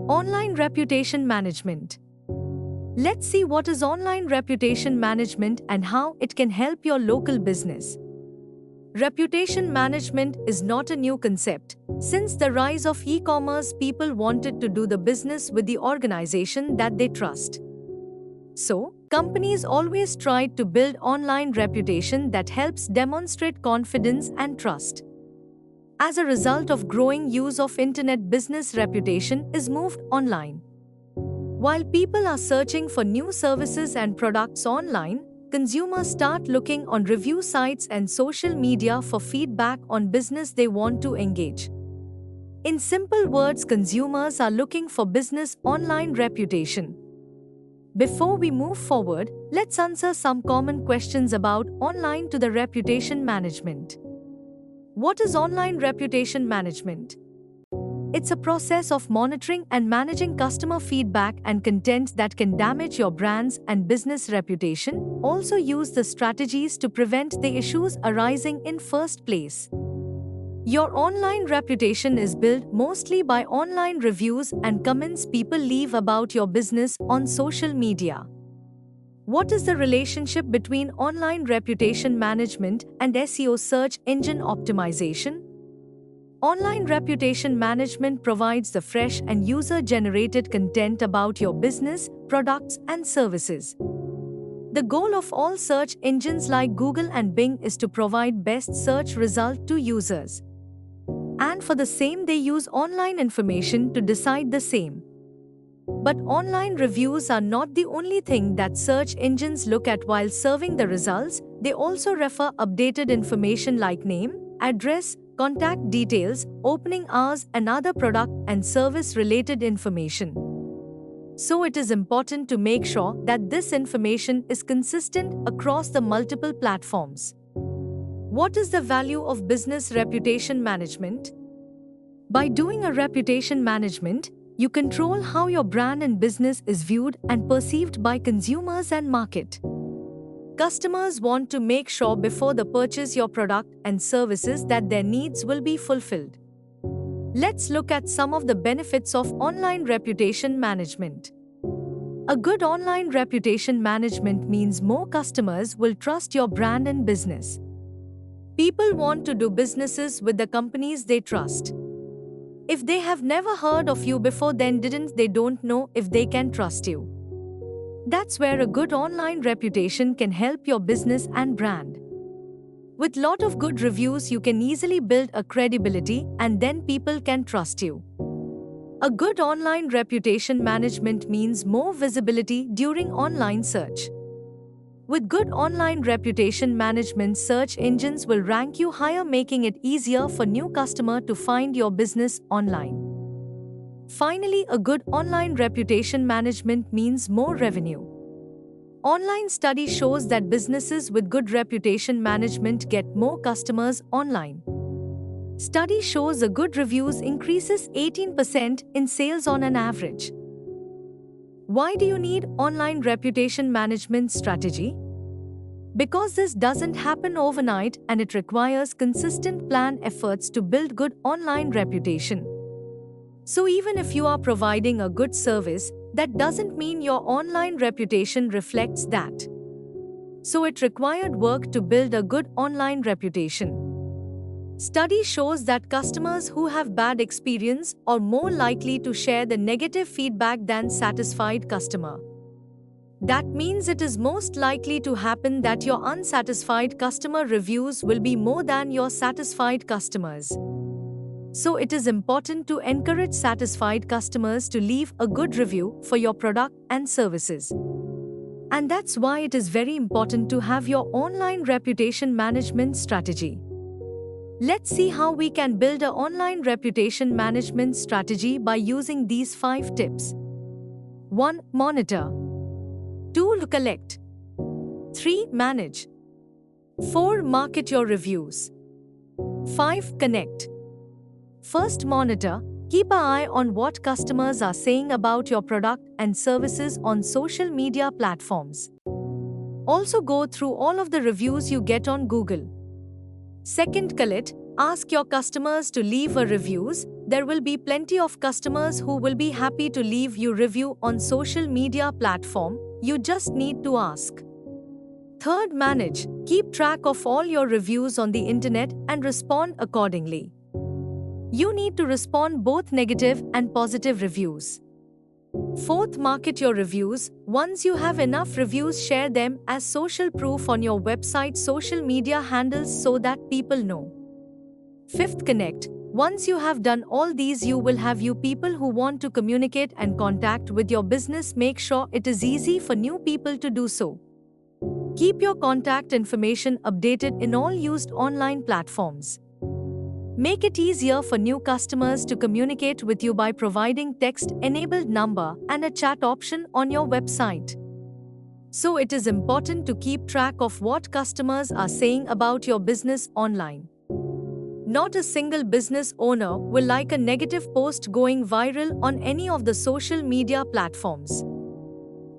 Online reputation management. Let's see what is online reputation management and how it can help your local business. Reputation management is not a new concept. Since the rise of e-commerce, people wanted to do the business with the organization that they trust. So, companies always tried to build online reputation that helps demonstrate confidence and trust. As a result of growing use of internet, business reputation is moved online. While people are searching for new services and products online, consumers start looking on review sites and social media for feedback on business they want to engage. In simple words, consumers are looking for business online reputation. Before we move forward, let's answer some common questions about online to the reputation management. What is online reputation management? It's a process of monitoring and managing customer feedback and content that can damage your brand's and business reputation. Also use the strategies to prevent the issues arising in first place. Your online reputation is built mostly by online reviews and comments people leave about your business on social media. What is the relationship between online reputation management and SEO, search engine optimization? Online reputation management provides the fresh and user-generated content about your business, products, and services. The goal of all search engines like Google and Bing is to provide best search result to users. And for the same, they use online information to decide the same. But online reviews are not the only thing that search engines look at while serving the results. They also refer updated information like name, address, contact details, opening hours, and other product and service related information. So it is important to make sure that this information is consistent across the multiple platforms. What is the value of business reputation management? By doing a reputation management, you control how your brand and business is viewed and perceived by consumers and market. Customers want to make sure before they purchase your product and services that their needs will be fulfilled. Let's look at some of the benefits of online reputation management. A good online reputation management means more customers will trust your brand and business. People want to do businesses with the companies they trust. If they have never heard of you before, then they don't know if they can trust you. That's where a good online reputation can help your business and brand. With lot of good reviews, you can easily build a credibility and then people can trust you. A good online reputation management means more visibility during online search. With good online reputation management, search engines will rank you higher, making it easier for new customers to find your business online. Finally, a good online reputation management means more revenue. Online study shows that businesses with good reputation management get more customers online. Study shows a good reviews increases 18% in sales on an average. Why do you need online reputation management strategy? Because this doesn't happen overnight and it requires consistent planned efforts to build good online reputation. So even if you are providing a good service, that doesn't mean your online reputation reflects that. So it required work to build a good online reputation. Study shows that customers who have bad experience are more likely to share the negative feedback than satisfied customer. That means it is most likely to happen that your unsatisfied customer reviews will be more than your satisfied customers. So it is important to encourage satisfied customers to leave a good review for your product and services. And that's why it is very important to have your online reputation management strategy. Let's see how we can build an online reputation management strategy by using these 5 tips. 1. Monitor. 2. Collect. 3. Manage. 4. Market your reviews. 5. Connect. First, monitor. Keep an eye on what customers are saying about your product and services on social media platforms. Also go through all of the reviews you get on Google. Second, collect. Ask your customers to leave a reviews. there will be plenty of customers who will be happy to leave you review on social media platform. You just need to ask. Third, manage. Keep track of all your reviews on the internet and respond accordingly. You need to respond both negative and positive reviews. Fourth, market your reviews. Once you have enough reviews, share them as social proof on your website, social media handles so that people know. Fifth, connect. Once you have done all these, you will have people who want to communicate and contact with your business. Make sure it is easy for new people to do so. Keep your contact information updated in all used online platforms. Make it easier for new customers to communicate with you by providing text-enabled number and a chat option on your website. So it is important to keep track of what customers are saying about your business online. Not a single business owner will like a negative post going viral on any of the social media platforms.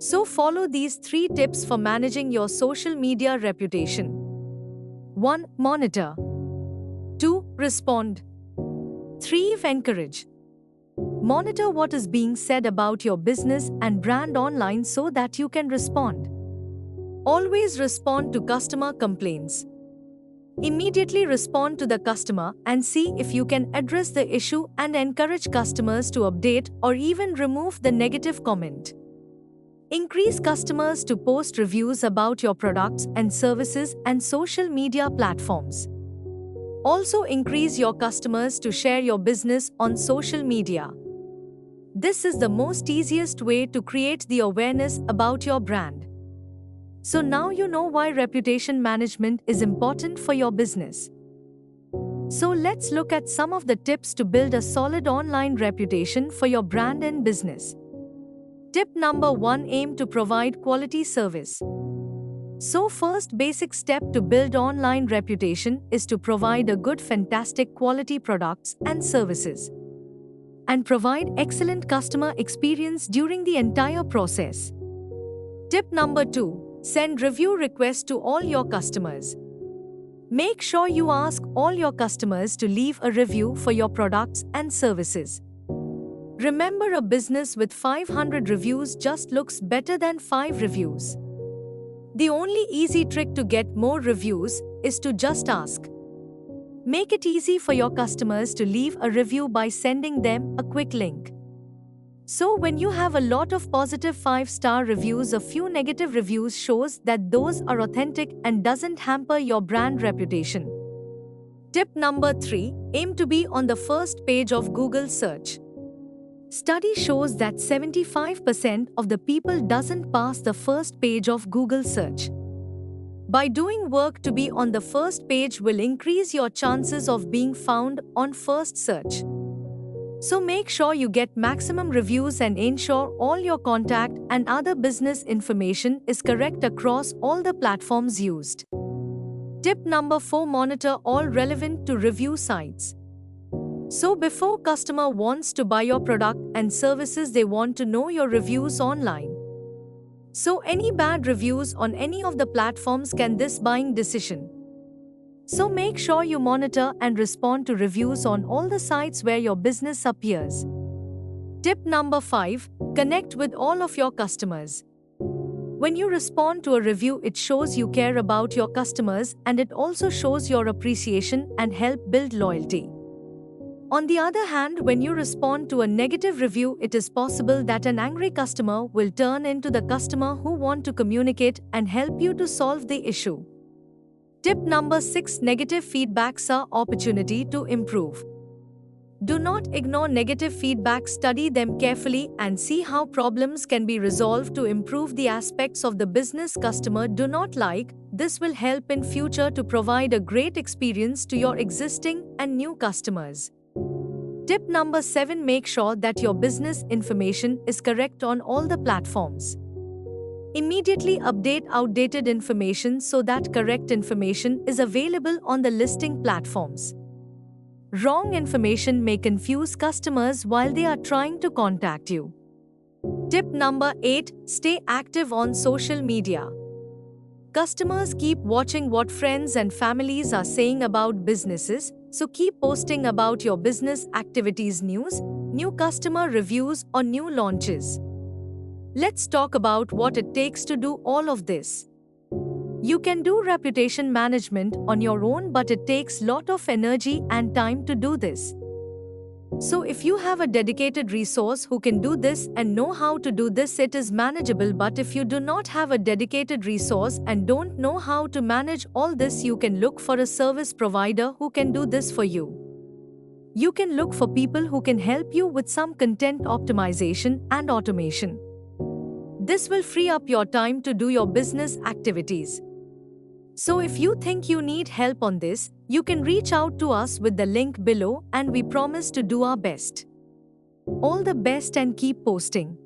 So follow these 3 tips for managing your social media reputation. 1. Monitor. 2. Respond. 3. Encourage. Monitor what is being said about your business and brand online so that you can respond. Always respond to customer complaints. Immediately respond to the customer and see if you can address the issue and encourage customers to update or even remove the negative comment. Increase customers to post reviews about your products and services and social media platforms. Also increase your customers to share your business on social media. This is the most easiest way to create the awareness about your brand. So now you know why reputation management is important for your business. So let's look at some of the tips to build a solid online reputation for your brand and business. Tip number 1. Aim to provide quality service. So first basic step to build online reputation is to provide a good, fantastic quality products and services. And provide excellent customer experience during the entire process. Tip number 2. Send review requests to all your customers. Make sure you ask all your customers to leave a review for your products and services. Remember, a business with 500 reviews just looks better than 5 reviews. The only easy trick to get more reviews is to just ask. Make it easy for your customers to leave a review by sending them a quick link. So when you have a lot of positive 5-star reviews, a few negative reviews shows that those are authentic and doesn't hamper your brand reputation. Tip number 3. Aim to be on the first page of Google search. Study shows that 75% of the people doesn't pass the first page of Google search. By doing work to be on the first page will increase your chances of being found on first search. So make sure you get maximum reviews and ensure all your contact and other business information is correct across all the platforms used. Tip number 4. Monitor all relevant to review sites. So before customer wants to buy your product and services, they want to know your reviews online. So any bad reviews on any of the platforms can this buying decision. So make sure you monitor and respond to reviews on all the sites where your business appears. Tip number 5. Connect with all of your customers. When you respond to a review, it shows you care about your customers and it also shows your appreciation and help build loyalty. On the other hand, when you respond to a negative review, it is possible that an angry customer will turn into the customer who want to communicate and help you to solve the issue. Tip number 6. Negative feedbacks are opportunity to improve. Do not ignore negative feedback. Study them carefully and see how problems can be resolved to improve the aspects of the business customer do not like. This will help in future to provide a great experience to your existing and new customers. Tip number 7. Make sure that your business information is correct on all the platforms. Immediately update outdated information so that correct information is available on the listing platforms. Wrong information may confuse customers while they are trying to contact you. Tip number 8. Stay active on social media. Customers keep watching what friends and families are saying about businesses, So keep posting about your business activities news, new customer reviews, or new launches. Let's talk about what it takes to do all of this. You can do reputation management on your own, but it takes lot of energy and time to do this. So if you have a dedicated resource who can do this and know how to do this, it is manageable. But if you do not have a dedicated resource and don't know how to manage all this, you can look for a service provider who can do this for you. You can look for people who can help you with some content optimization and automation. This will free up your time to do your business activities. So if you think you need help on this, you can reach out to us with the link below, and we promise to do our best. All the best and keep posting.